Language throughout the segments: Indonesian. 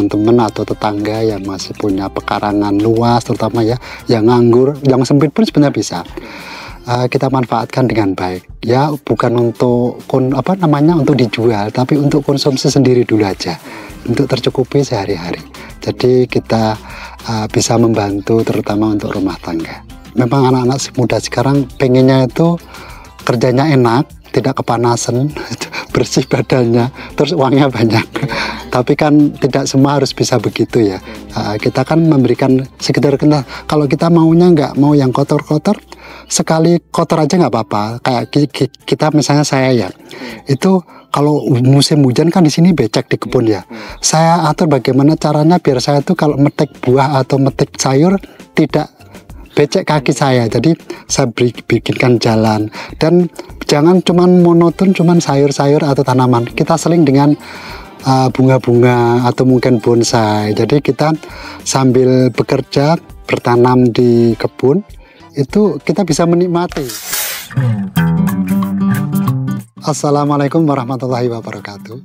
teman-teman atau tetangga yang masih punya pekarangan luas, terutama ya yang nganggur, yang sempit pun sebenarnya bisa kita manfaatkan dengan baik. Ya bukan untuk untuk dijual, tapi untuk konsumsi sendiri dulu aja, untuk tercukupi sehari-hari. Jadi kita bisa membantu terutama untuk rumah tangga. Memang anak-anak muda sekarang pengennya itu kerjanya enak, tidak kepanasan, bersih badannya, terus uangnya banyak. Tapi kan tidak semua harus bisa begitu ya. Kita kan memberikan sekedar kalau kita maunya nggak mau yang kotor-kotor, sekali kotor aja nggak apa-apa. Kayak kita misalnya saya ya, itu kalau musim hujan kan di sini becek di kebun ya. Saya atur bagaimana caranya biar saya tuh kalau metik buah atau metik sayur tidak becek kaki saya. Jadi saya bikinkan jalan, dan jangan cuman monoton cuman sayur-sayur atau tanaman. Kita seling dengan bunga-bunga atau mungkin bonsai. Jadi kita sambil bekerja bertanam di kebun itu kita bisa menikmati. Assalamualaikum warahmatullahi wabarakatuh.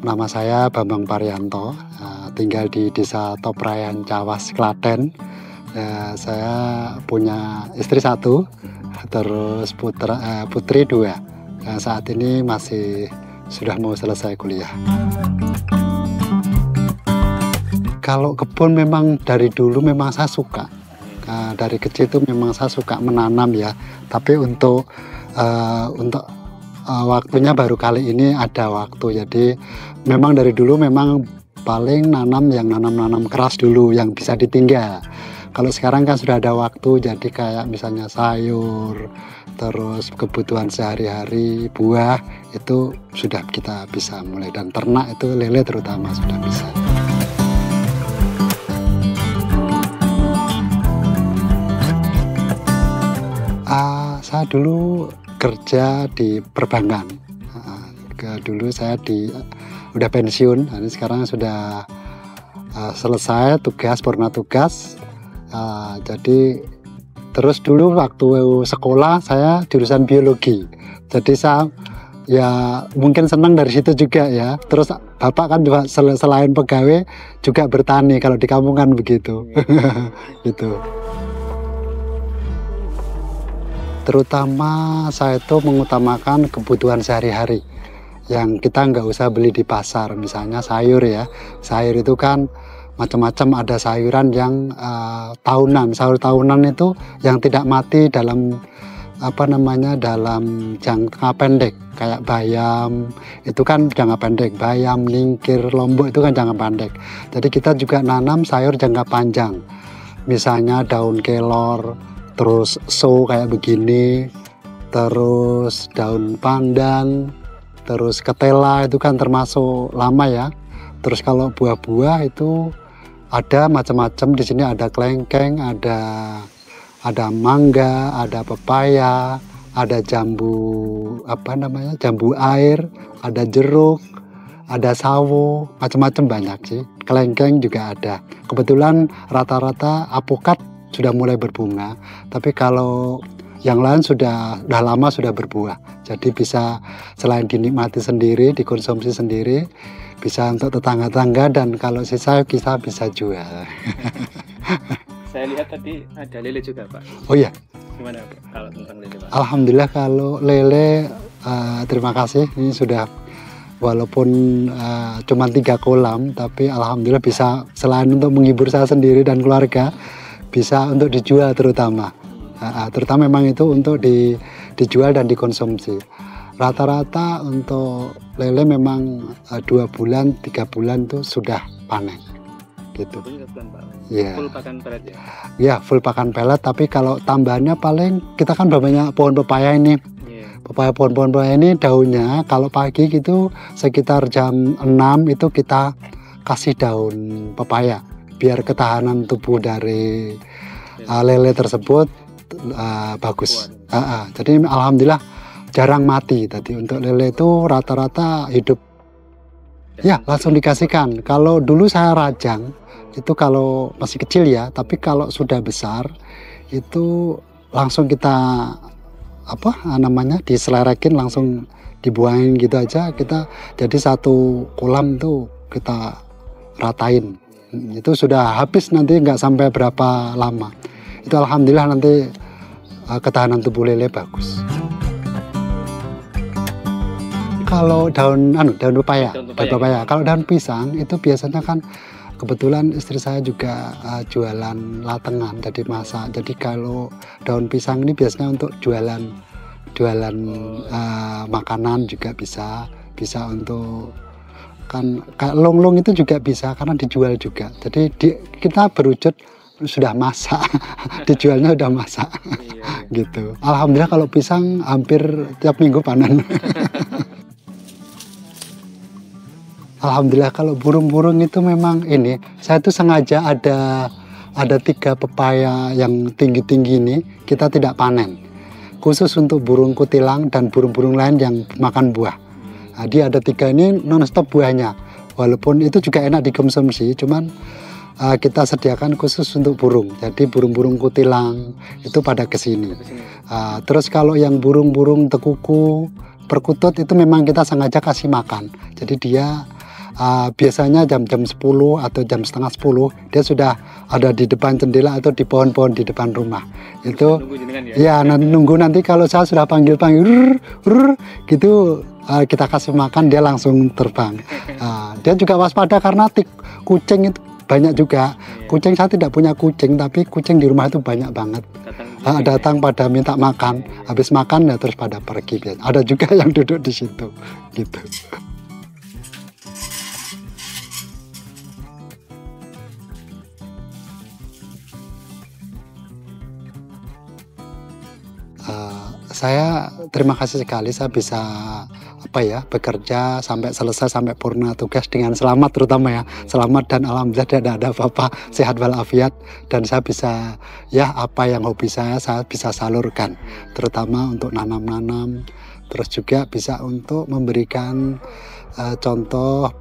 Nama saya Bambang Parianto, tinggal di Desa Toprayan, Cawas, Klaten. Saya punya istri 1, terus putri 2. Saat ini masih sudah mau selesai kuliah. Kalau kebun memang dari dulu memang saya suka. Dari kecil itu memang saya suka menanam ya. Tapi untuk waktunya baru kali ini ada waktu. Jadi memang dari dulu memang paling nanam keras dulu yang bisa ditinggal. Kalau sekarang kan sudah ada waktu, jadi kayak misalnya sayur, terus kebutuhan sehari-hari, buah, itu sudah kita bisa mulai. Dan ternak itu lele terutama sudah bisa. Saya dulu kerja di perbankan. Dulu saya udah pensiun, ini sekarang sudah selesai tugas, purna tugas. Jadi terus dulu waktu sekolah saya jurusan biologi, jadi saya ya mungkin senang dari situ juga ya. Terus bapak kan juga selain pegawai juga bertani, kalau di kampung kan begitu. Gitu. Terutama saya itu mengutamakan kebutuhan sehari-hari yang kita nggak usah beli di pasar. Misalnya sayur ya, sayur itu kan macam-macam, ada sayuran yang tahunan. Sayur tahunan itu yang tidak mati dalam dalam jangka pendek, kayak bayam itu kan jangka pendek, bayam, lingkir, lombok itu kan jangka pendek. Jadi kita juga nanam sayur jangka panjang, misalnya daun kelor, terus kayak begini, terus daun pandan, terus ketela, itu kan termasuk lama ya. Terus kalau buah-buah itu ada macam-macam. Di sini ada kelengkeng, ada mangga, ada pepaya, ada jambu jambu air, ada jeruk, ada sawo, macam-macam banyak sih. Kelengkeng juga ada. Kebetulan rata-rata apokat sudah mulai berbunga, tapi kalau yang lain sudah lama sudah berbuah. Jadi bisa selain dinikmati sendiri, dikonsumsi sendiri, bisa untuk tetangga-tetangga, dan kalau sisa kita bisa jual. Saya lihat tadi ada lele juga, Pak. Oh iya. Gimana Pak, kalau tentang lele, Pak? Alhamdulillah kalau lele, terima kasih. Ini sudah walaupun cuma 3 kolam, tapi alhamdulillah bisa selain untuk menghibur saya sendiri dan keluarga, bisa untuk dijual terutama. Terutama memang itu untuk dijual dan dikonsumsi. Rata-rata untuk lele memang 2 bulan, 3 bulan tuh sudah panen gitu. Ya. Full pakan pelet ya? Ya, full pakan pelet, tapi kalau tambahannya paling kita kan banyak pohon pepaya ini. Pohon pepaya ini daunnya kalau pagi gitu sekitar jam 6 itu kita kasih daun pepaya biar ketahanan tubuh dari lele tersebut bagus. Jadi alhamdulillah jarang mati. Tadi untuk lele itu rata-rata hidup ya langsung dikasihkan. Kalau dulu saya rajang itu kalau masih kecil ya, tapi kalau sudah besar itu langsung kita diselerekin, langsung dibuangin gitu aja. Kita jadi 1 kolam tuh kita ratain Itu sudah habis nanti nggak sampai berapa lama. Itu alhamdulillah nanti ketahanan tubuh lele bagus. Kalau daun pepaya. Kalau daun pisang itu biasanya kan kebetulan istri saya juga jualan latengan, jadi masak. Jadi kalau daun pisang ini biasanya untuk jualan makanan juga bisa untuk kan longlong itu juga bisa karena dijual juga. Jadi kita berwujud sudah masak, dijualnya udah masak. Gitu. Alhamdulillah kalau pisang hampir tiap minggu panen. Alhamdulillah kalau burung-burung itu memang ini, saya tuh sengaja ada 3 pepaya yang tinggi-tinggi ini kita tidak panen. Khusus untuk burung kutilang dan burung-burung lain yang makan buah. Nah, dia ada 3 ini non-stop buahnya. Walaupun itu juga enak dikonsumsi, cuman kita sediakan khusus untuk burung. Jadi burung-burung kutilang itu pada kesini. Terus kalau yang burung-burung tekuku, perkutut itu memang kita sengaja kasih makan. Jadi dia biasanya jam-jam 10 atau jam setengah 10 dia sudah ada di depan jendela atau di pohon-pohon di depan rumah. Itu ya nunggu nanti kalau saya sudah panggil-panggil gitu kita kasih makan dia langsung terbang. Dia juga waspada karena kucing itu banyak juga. Kucing saya tidak punya kucing, tapi kucing di rumah itu banyak banget. Datang pada minta makan, habis makan ya terus pada pergi. Ada juga yang duduk di situ gitu. Saya terima kasih sekali saya bisa bekerja sampai selesai, sampai purna tugas dengan selamat, terutama ya selamat, dan alhamdulillah tidak ada apa-apa, sehat walafiat, dan saya bisa apa yang hobi saya bisa salurkan, terutama untuk nanam-nanam, terus juga bisa untuk memberikan contoh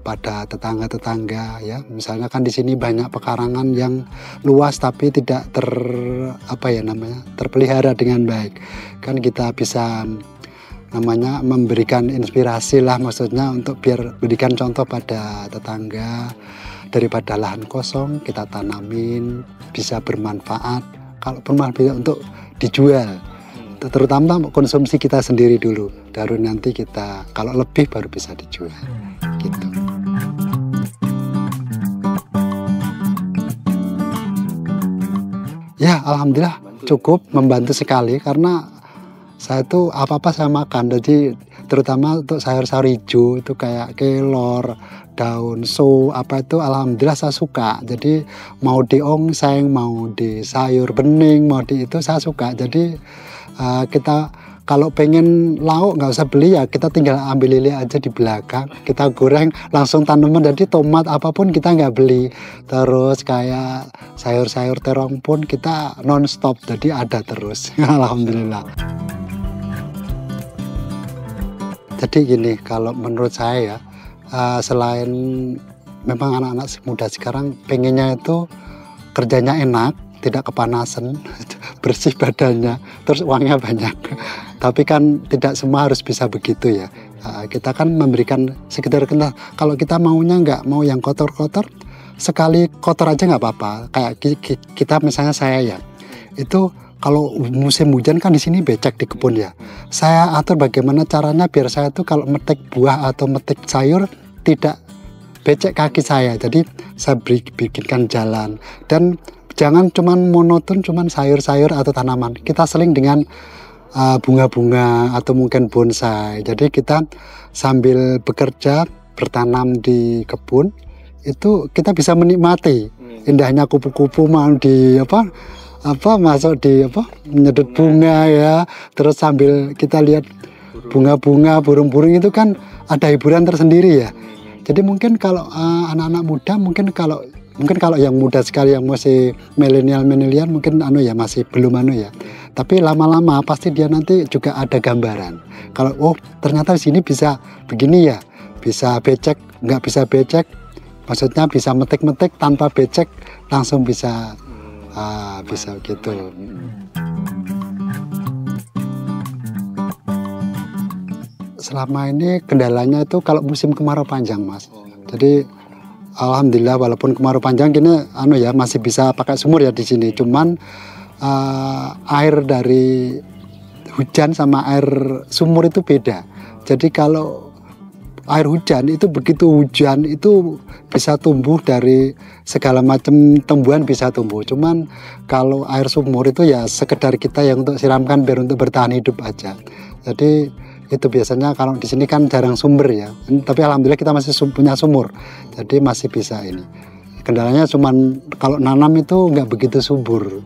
pada tetangga-tetangga ya. Misalnya kan di sini banyak pekarangan yang luas tapi tidak terpelihara dengan baik. Kan kita bisa memberikan inspirasi lah, maksudnya untuk biar berikan contoh pada tetangga, daripada lahan kosong kita tanamin bisa bermanfaat. Kalau bermanfaat untuk dijual, terutama konsumsi kita sendiri dulu, baru nanti kita kalau lebih baru bisa dijual gitu. Ya alhamdulillah cukup membantu sekali, karena saya tuh apa-apa saya makan, jadi terutama untuk sayur-sayur hijau itu kayak kelor, daun so, itu alhamdulillah saya suka. Jadi mau diongseng, mau di sayur bening, mau di itu saya suka. Jadi kita kalau pengen lauk nggak usah beli ya, kita tinggal ambil lele aja di belakang, kita goreng langsung tanaman. Jadi tomat apapun kita nggak beli. Terus kayak sayur-sayur terong pun kita non-stop, jadi ada terus. Alhamdulillah. Jadi gini, kalau menurut saya ya, selain memang anak-anak muda sekarang pengennya itu kerjanya enak, tidak kepanasan, bersih badannya, terus uangnya banyak. Tapi kan tidak semua harus bisa begitu ya. Kita kan memberikan sekedar kalau kita maunya nggak mau yang kotor-kotor, sekali kotor aja nggak apa-apa. Kayak kita misalnya saya ya, itu kalau musim hujan kan di sini becek di kebun ya. Saya atur bagaimana caranya biar saya tuh kalau metik buah atau metik sayur tidak becek kaki saya. Jadi saya bikinkan jalan, dan jangan cuman monoton cuman sayur-sayur atau tanaman. Kita seling dengan bunga-bunga atau mungkin bonsai. Jadi kita sambil bekerja bertanam di kebun itu kita bisa menikmati indahnya kupu-kupu mau di masuk di menyedot bunga ya. Terus sambil kita lihat bunga-bunga, burung-burung itu kan ada hiburan tersendiri ya. Jadi mungkin kalau anak-anak muda mungkin kalau yang muda sekali yang masih milenial mungkin masih belum ya. Tapi lama-lama pasti dia nanti juga ada gambaran. Kalau ternyata di sini bisa begini ya, bisa becek, nggak bisa becek, maksudnya bisa metik-metik tanpa becek langsung bisa gitu. Selama ini kendalanya itu kalau musim kemarau panjang, Mas. Jadi Alhamdulillah walaupun kemarau panjang gini masih bisa pakai sumur ya di sini. Cuman air dari hujan sama air sumur itu beda. Jadi kalau air hujan itu begitu hujan itu bisa tumbuh dari segala macam tumbuhan bisa tumbuh. Cuman kalau air sumur itu ya sekedar kita yang untuk siramkan biar untuk bertahan hidup aja. Jadi itu biasanya kalau di sini kan jarang sumber ya. Tapi alhamdulillah kita masih punya sumur. Jadi masih bisa ini. Kendalanya cuman kalau nanam itu nggak begitu subur.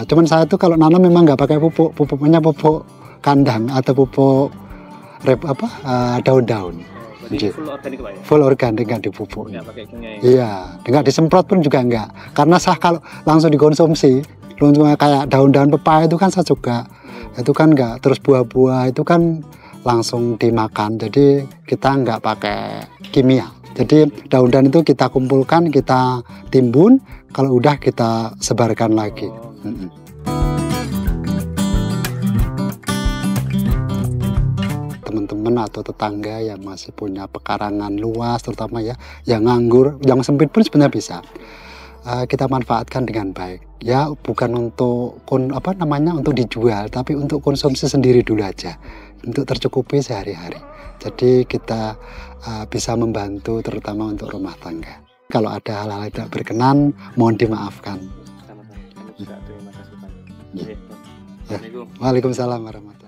Cuman saya tuh kalau nanam memang nggak pakai pupuk. Pupuknya pupuk kandang atau pupuk daun-daun. Full organik Pak ya? Full organik, nggak dipupuk. Nggak pakai kimia ya? Iya, nggak disemprot pun juga nggak. Karena kalau langsung dikonsumsi, kayak daun-daun pepaya itu kan saya juga. Itu kan nggak, terus buah-buah itu kan langsung dimakan. Jadi kita nggak pakai kimia. Jadi daun-daun itu kita kumpulkan, kita timbun, kalau udah kita sebarkan lagi. Teman-teman atau tetangga yang masih punya pekarangan luas, terutama ya yang nganggur, yang sempit pun sebenarnya bisa. Kita manfaatkan dengan baik. Ya bukan untuk untuk dijual, tapi untuk konsumsi sendiri dulu aja, untuk tercukupi sehari-hari. Jadi kita bisa membantu terutama untuk rumah tangga. Kalau ada hal-hal yang tidak berkenan, mohon dimaafkan. Sama-sama. Kami juga terima kasih Pak. Ya. Waalaikumsalam warahmatullahi wabarakatuh.